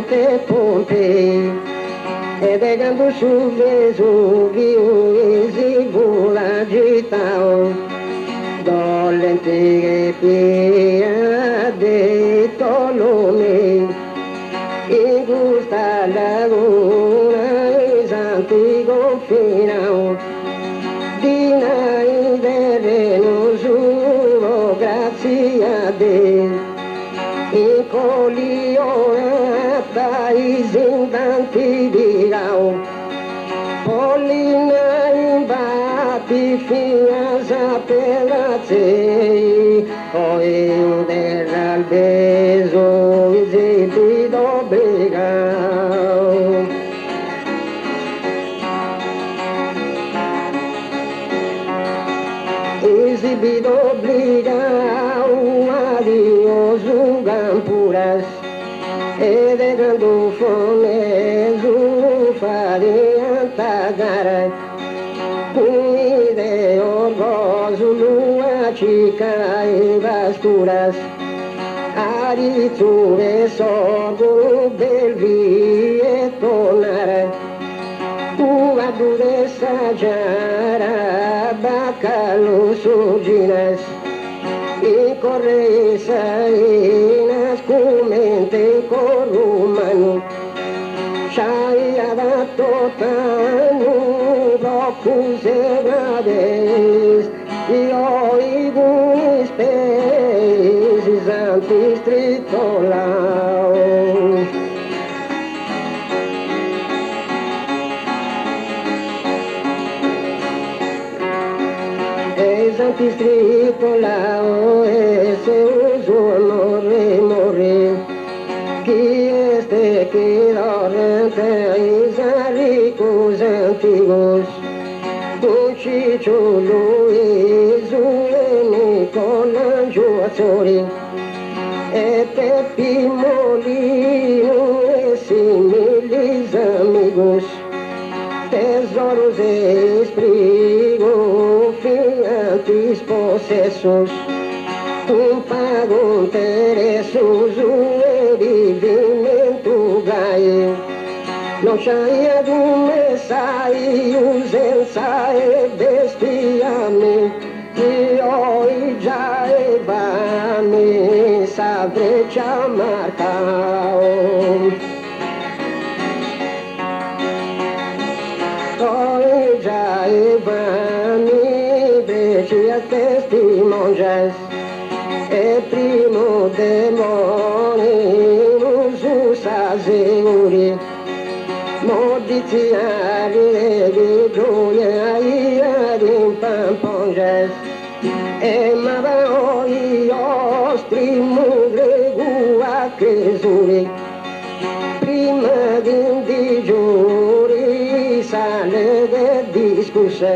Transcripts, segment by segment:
Monte Pompei, edegando sul Vesuvio, esibula di Tao, dolente pia de Tolomei, ingusta laguna, esantigo final, dina in terreno suo, grazie a Dio. In Coliona, in tanti di Gao, Polina in batti, fiasa per la zei, poi un dell'albeso, i zitti d'obbligao. Exibido obligao, adiós Gampuras, edegando foneso, farinha tagara, comida orgoso, lua chica e vasturas, ariture sorgo, belvi e tonara, tua dureza jara, bacalo surginas, e correça e nas comente corumano, chaia da totano, blocos e grades, e oigunes peses antes tritolau. Distrito lao ese uso morre que este que dorente ricos antigos do Chicho Luiz Nicolangelo Azzori e Pepe Molino e similis amigos tesouros esprigo, fiantes possessos, pago interessos, o vivimento ganho. Não saia do mensaios, ensai bestiame, e oi já evame, sabe te marcar. Testimonjas e primo demoni usazeuri modiziari levi gioia in pamponjas e mavoi ostri mugregu a cresuri prima di giuri sale de discusse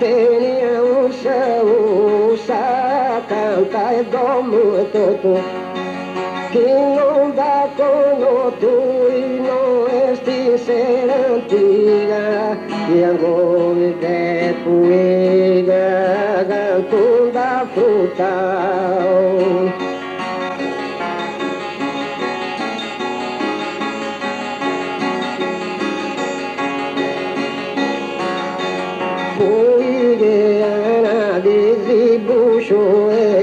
tenia usa, canta e domo todo, que não dá conoto e não este ser antiga, e agora é poeira, canto da frutal.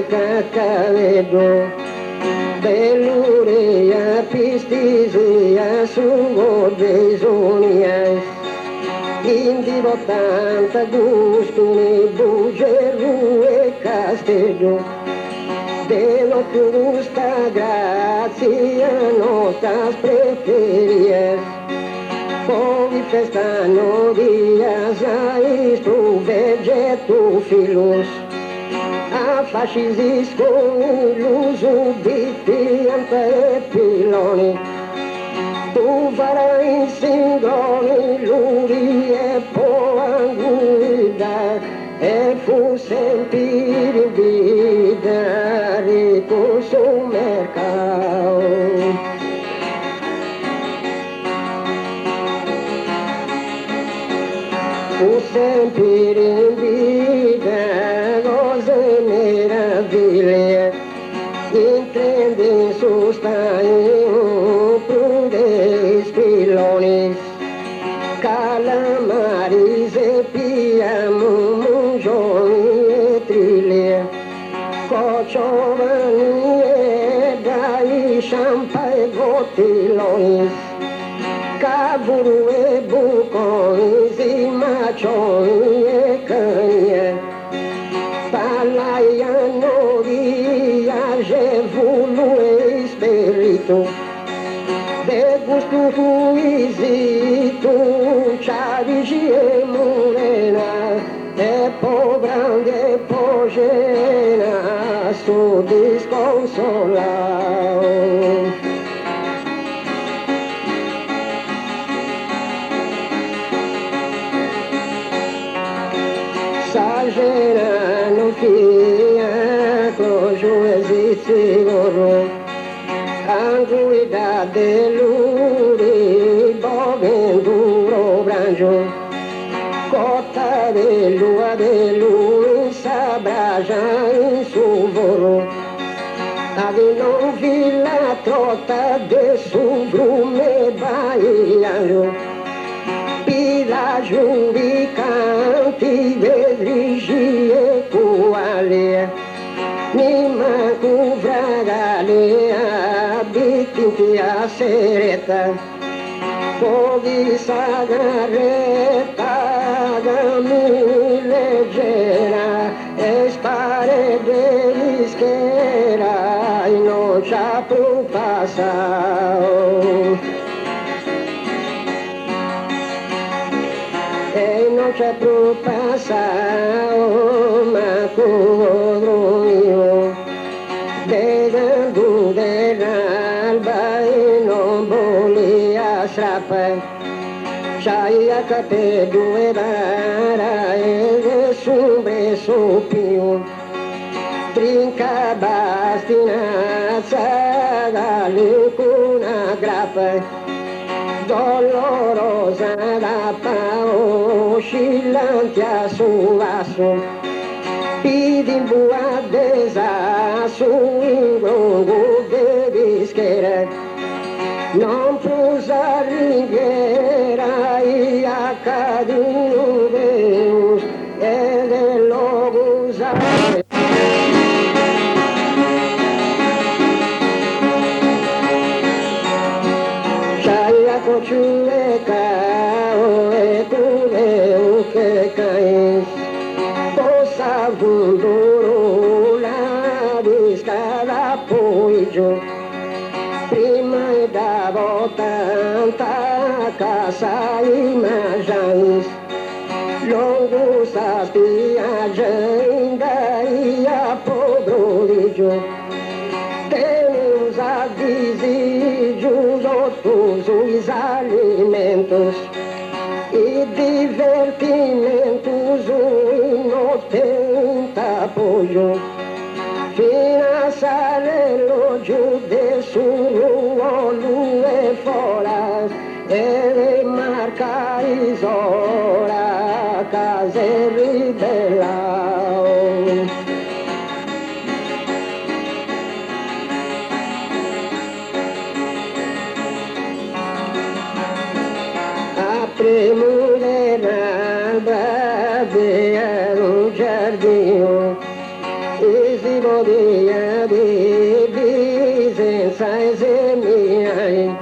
Cacavedo, belureia, pistizia, sugo desunias, indivo tanta gustuni, bugeru e castello, dello più gusta grazia, notas preferias, poi festano dias, a isto vegeto filos, a fascis con l'uso di pianta e piloni, tu farai sindroni, luri e poanguida, e fu sentire vida, ricco sul mercato. Fu sentire vida, cose meraviglie, intende sostanio, champa e botilões, caburo e bucões, e machões e canha, palaiano e agevulo e espírito, de gusto ruizito, charigi e morena, é pobrão de pogena, sou desconsolado. Sajena no que é cojo existe gorro, anguida de luri, bovendo branjo, cota de lua, sabraja em suvoro, ave não vila trota de subrume baiano, pila juricante, vedrigie coalea, nima cuvragalea, bitinte a sereta, fogue sagareta, gami leggera, espare delisquera, e non c'ha pro passao. E non c'è pro passao, ma codronio, vedendo dell'alba e non volia strappa, c'hai a capire due bara e nessun bresso più, trinca bastinazza, dalle con una grappa, dolorosa da pao, oscillante a su vaso, pidin bua desasso, in grongo de bischera, non prusa ringhiera, e a cadino Deus, e del logo usare. Cochueca, e culeu que cais, poça funduro, la discada poijo, prima e da volta, caça e majães, longos as viagens, daí a pobrolídio, temos a visídios, outros os alimentos e divertimentos, o inocente apoio, finançar elogio de surruolo e fora, e marcar isora, casa rebelao. Mulher babeia no jardim, e se bodia de presenças e minhas,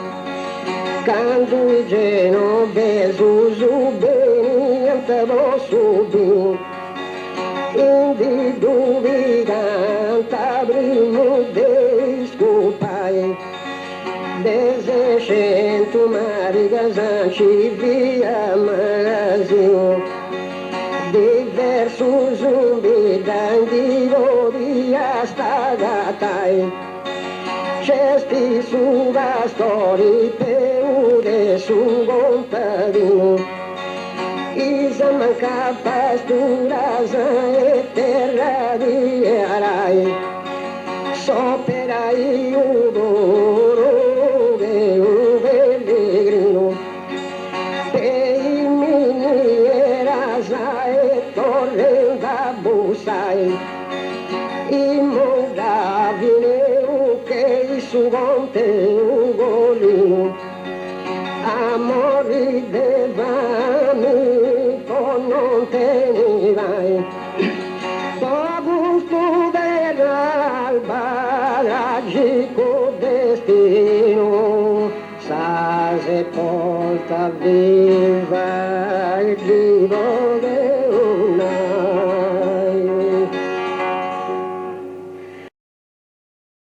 canto e genovesos, o bem antero subir, indivíduo vigante, abrimo desculpai, desejento marigas antivia mazinho, diversos umbidan divorias tagatai, cesti subastori peude sugontadinho, isamanca pasturas e terra di arai, soperai o doro de um peregrino, e minieras e torrenda buçai, e moldavine o que isso ontem o golinho, amore devame, por não tem vai. Gusto del alba, tragico destino. sepolta viva il vivo